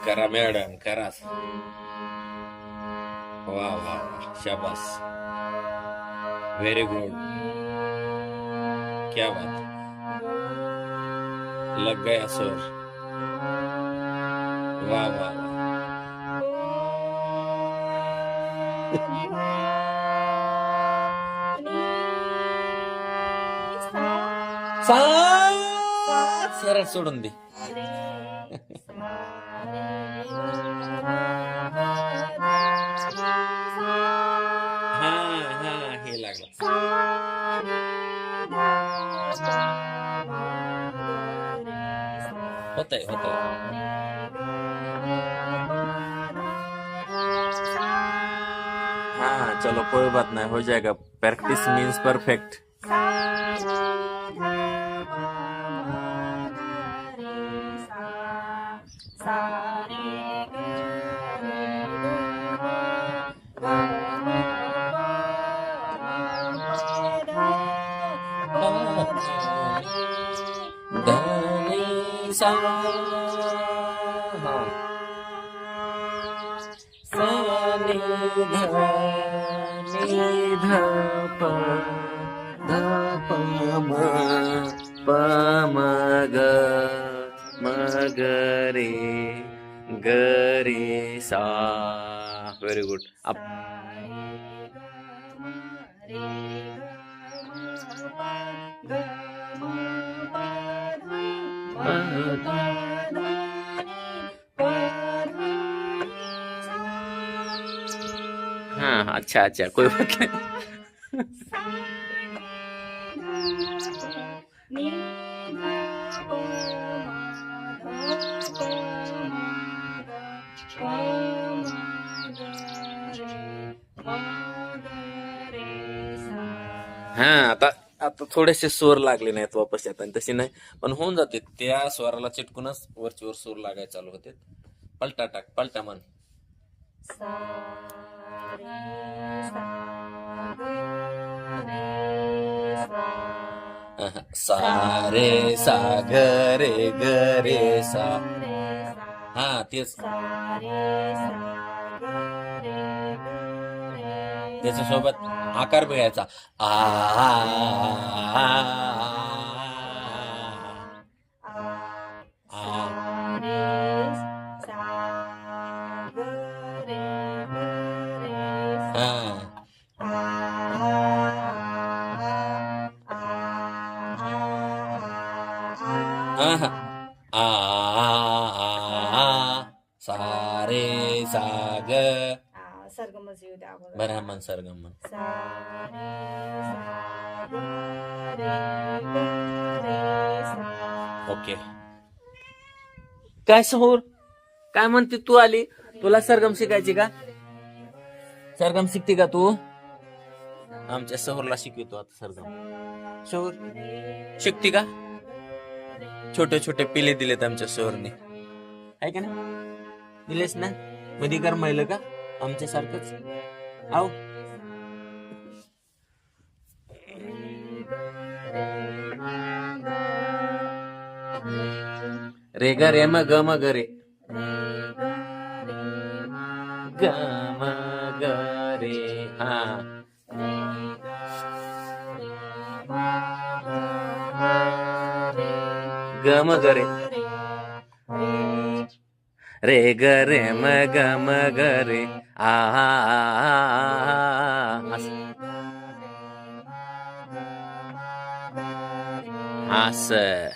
करा मॅडम करा. वा वा वा शाबास. Very good. क्या बात. लग गया सुर. वाह वाह वाह. सरळ सोडून दे. हा हा हे लागलं. होतंय होतंय. हाँ चलो कोई बात नहीं, हो जाएगा. Practice means perfect. मगरे गरे सा. Very good. हाँ अच्छा अच्छा कोई बात नहीं. हा आता आता थोडेसे स्वर लागले नाहीत वापस येतात तशी नाही, पण होऊन जाते. त्या स्वराला चिटकूनच वरचीवर सूर लागायला चालू होते. पलटा टाक, पलटा मन. सारे सा गरे गरे सा. हा तेच त्याच्यासोबत आकार बघायचा. आ सारे साग सरगमच येऊ द्या अगोदर. बरं सरगम. ओके. काय समोर काय म्हणते तू? आली तुला सरगम शिकायची का? सरगम शिकते का तू? आमच्या सहूरला शिकवतो आता सरगम. सहूर शिकते का? छोटे छोटे पिले दिलेत आमच्या सहूरने, आहे का ना? दिलेस ना? मध्ये गरमायलं का आमच्या सारखंच? आव रे ग रे म ग म ग रे ग म ग रे. हा ग म ग रे रे ग रे म ग म ग रे. आ असं